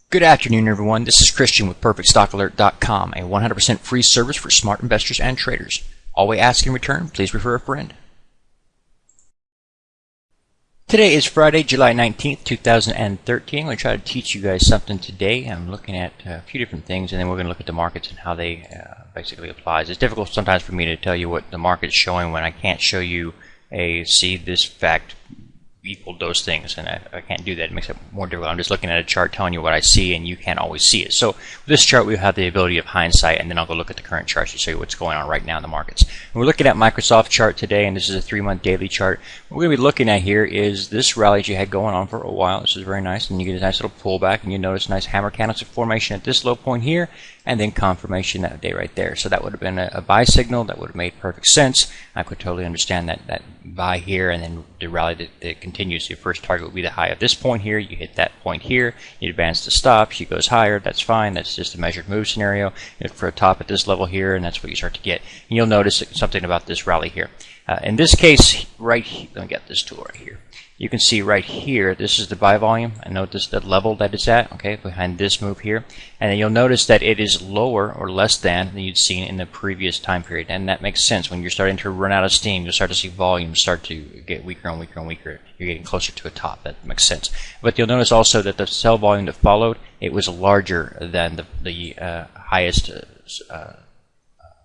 Good afternoon, everyone. This is Christian with PerfectStockAlert.com, a 100% free service for smart investors and traders. All we ask in return, please refer a friend. Today is Friday, July 19th, 2013. I'm going to try to teach you guys something today. I'm looking at a few different things, and then we're going to look at the markets and how they basically applies. It's difficult sometimes for me to tell you what the market is showing when I can't show you see this fact equal those things, and I can't do that. It makes it more difficult. I'm just looking at a chart telling you what I see, and you can't always see it. So with this chart, we have the ability of hindsight, and then I'll go look at the current charts to show you what's going on right now in the markets. And we're looking at Microsoft chart today, and this is a 3-month daily chart. What we're going to be looking at here is this rally that you had going on for a while. This is very nice, and you get a nice little pullback, and you notice a nice hammer candlestick formation at this low point here, and then confirmation that day right there. So that would have been a buy signal. That would have made perfect sense. I could totally understand that buy here, and then the rally that continues. Your first target would be the high at this point here. You hit that point here. You advance to stop. She goes higher. That's fine. That's just a measured move scenario. You look for a top at this level here, and that's what you start to get. And you'll notice something about this rally here. In this case, right here, let me get this tool right here. You can see right here, this is the buy volume, and notice the level that it's at, okay, behind this move here. And then you'll notice that it is lower or less than you'd seen in the previous time period. And that makes sense. When you're starting to run out of steam, you'll start to see volume start to get weaker and weaker and weaker. You're getting closer to a top. That makes sense. But you'll notice also that the sell volume that followed, it was larger than the highest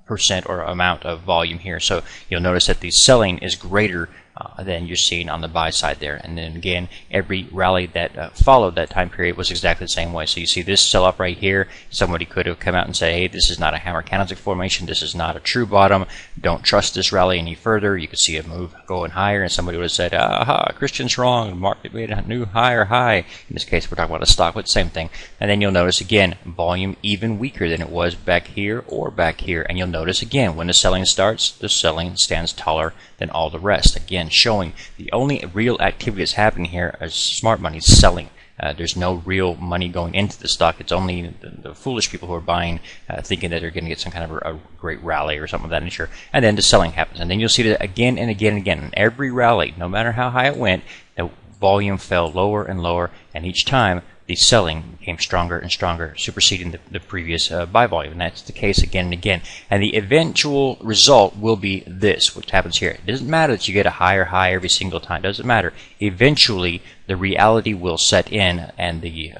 percent or amount of volume here. So you'll notice that the selling is greater than you're seeing on the buy side there. And then again, every rally that followed that time period was exactly the same way. So you see this sell up right here. Somebody could have come out and said, hey, this is not a hammer candlestick formation. This is not a true bottom. Don't trust this rally any further. You could see a move going higher, and somebody would have said, aha, Christian's wrong. The market made a new higher high. In this case, we're talking about a stock with the same thing. And then you'll notice again, volume even weaker than it was back here or back here. And you'll notice again, when the selling starts, the selling stands taller than all the rest. Again, showing the only real activity that's happening here is smart money selling. There's no real money going into the stock. It's only the foolish people who are buying, thinking that they're going to get some kind of a great rally or something of that nature. And then the selling happens. And then you'll see that again and again and again. In every rally, no matter how high it went, the volume fell lower and lower. And each time, the selling became stronger and stronger, superseding the previous buy volume. And that's the case again and again. And the eventual result will be this, what happens here. It doesn't matter that you get a higher high every single time. It doesn't matter. Eventually, the reality will set in, and the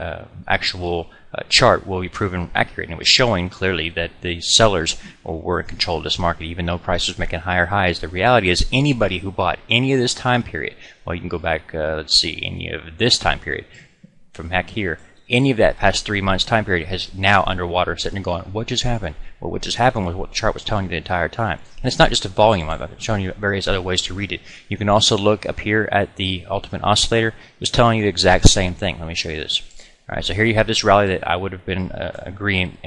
actual chart will be proven accurate. And it was showing clearly that the sellers were in control of this market, even though price was making higher highs. The reality is anybody who bought any of this time period, well, you can go back, let's see, any of this time period, from back here, any of that past 3 months time period has now underwater, sitting and going, what just happened? Well, what just happened was what the chart was telling you the entire time. And it's not just a volume. I've shown you various other ways to read it. You can also look up here at the Ultimate Oscillator. It was telling you the exact same thing. Let me show you this. All right, so here you have this rally that I would have been agreeing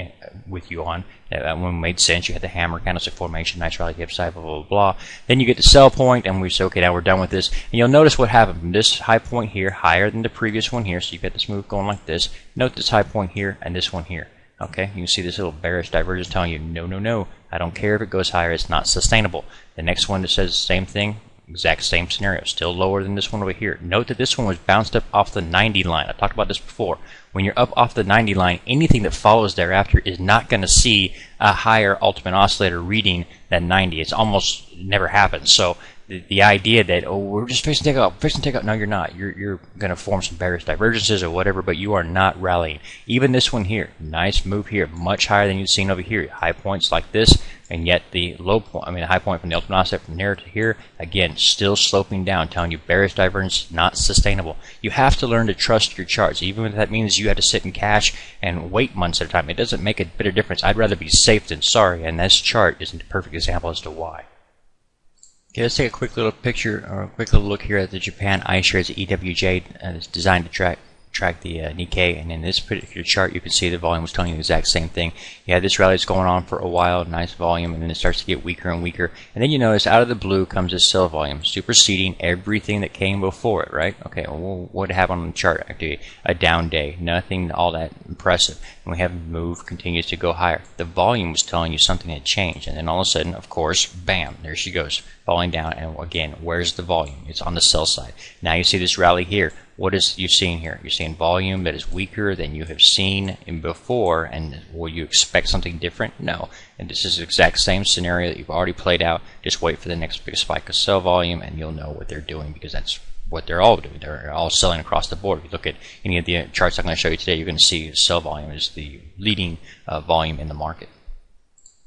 with you on. That one made sense. You had the hammer candlestick formation, nice rally to the upside, blah, blah, blah, blah. Then you get the sell point, and we say, okay, now we're done with this. And you'll notice what happened from this high point here, higher than the previous one here. So you get this move going like this. Note this high point here and this one here. Okay, you can see this little bearish divergence telling you, no, no, no. I don't care if it goes higher. It's not sustainable. The next one that says the same thing, exact same scenario, still lower than this one over here. Note that this one was bounced up off the 90 line. I talked about this before. When you're up off the 90 line, anything that follows thereafter is not going to see a higher ultimate oscillator reading than 90. It's almost never happens. So the idea that, oh, we're just fixing to take out, no, you're not. You're going to form some bearish divergences or whatever, but you are not rallying. Even this one here, nice move here, much higher than you've seen over here. High points like this, and yet the low point, the high point from the ultimate oscillator from there to here, again, still sloping down, telling you bearish divergence, not sustainable. You have to learn to trust your charts, even if that means you have to sit in cash and wait months at a time. It doesn't make a bit of difference. I'd rather be safe than sorry, and this chart is a perfect example as to why. Okay, let's take a quick little picture or a quick little look here at the Japan iShares EWJ. It's designed to track the Nikkei, and in this particular chart you can see the volume was telling you the exact same thing. You had this rally that's going on for a while, nice volume, and then it starts to get weaker and weaker. And then you notice out of the blue comes this sell volume, superseding everything that came before it, right? Okay, well, what happened on the chart? Actually, a down day, nothing all that impressive. And we have move continues to go higher. The volume was telling you something had changed, and then all of a sudden, of course, bam, there she goes, falling down. And again, where's the volume? It's on the sell side. Now you see this rally here. What is you seeing here? You're seeing volume that is weaker than you have seen in before, and will you expect something different? No. And this is the exact same scenario that you've already played out. Just wait for the next big spike of sell volume, and you'll know what they're doing, because that's what they're all doing. They're all selling across the board. If you look at any of the charts I'm going to show you today, you're going to see sell volume is the leading volume in the market.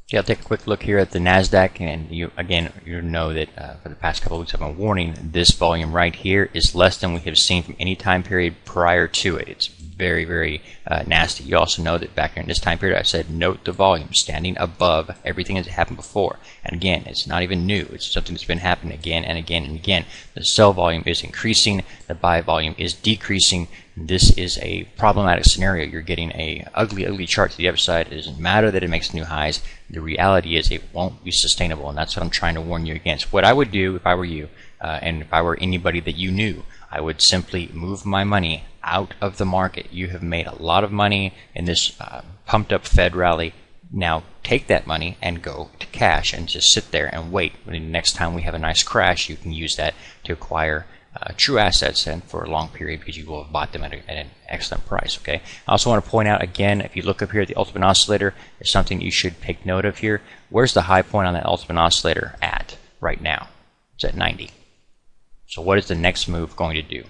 Yeah, I'll take a quick look here at the NASDAQ, and you know that for the past couple of weeks I've been warning this volume right here is less than we have seen from any time period prior to it. It's very, very nasty. You also know that back in this time period I said note the volume standing above everything that's happened before. And again, it's not even new. It's something that's been happening again and again and again. The sell volume is increasing, the buy volume is decreasing. This is a problematic scenario. You're getting a ugly chart to the other side. It doesn't matter that it makes new highs. The reality is it won't be sustainable, and that's what I'm trying to warn you against. What I would do if I were you, and if I were anybody that you knew, I would simply move my money out of the market. You have made a lot of money in this pumped up Fed rally. Now take that money and go to cash and just sit there and wait. The next time we have a nice crash, you can use that to acquire true assets, and for a long period, because you will have bought them at an excellent price. Okay. I also want to point out again, if you look up here at the Ultimate Oscillator, there's something you should take note of here. Where's the high point on that Ultimate Oscillator at right now? It's at 90. So what is the next move going to do?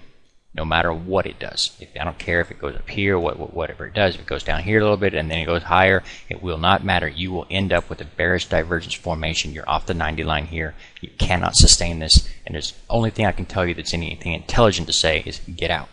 No matter what it does. I don't care if it goes up here, whatever it does. If it goes down here a little bit and then it goes higher, it will not matter. You will end up with a bearish divergence formation. You're off the 90 line here. You cannot sustain this. And the only thing I can tell you that's anything intelligent to say is get out.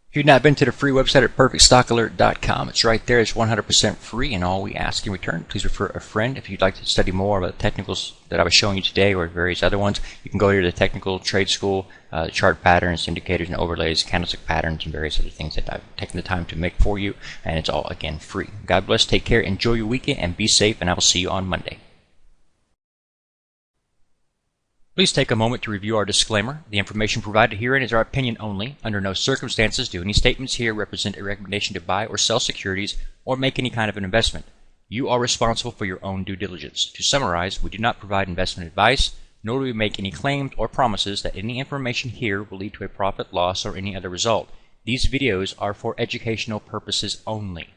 If you've not been to the free website at perfectstockalert.com, it's right there. It's 100% free, and all we ask in return, please refer a friend. If you'd like to study more about the technicals that I was showing you today or various other ones, you can go here to the Technical Trade School, chart patterns, indicators and overlays, candlestick patterns, and various other things that I've taken the time to make for you, and it's all, again, free. God bless, take care, enjoy your weekend, and be safe, and I will see you on Monday. Please take a moment to review our disclaimer. The information provided herein is our opinion only. Under no circumstances do any statements here represent a recommendation to buy or sell securities or make any kind of an investment. You are responsible for your own due diligence. To summarize, we do not provide investment advice, nor do we make any claims or promises that any information here will lead to a profit, loss, or any other result. These videos are for educational purposes only.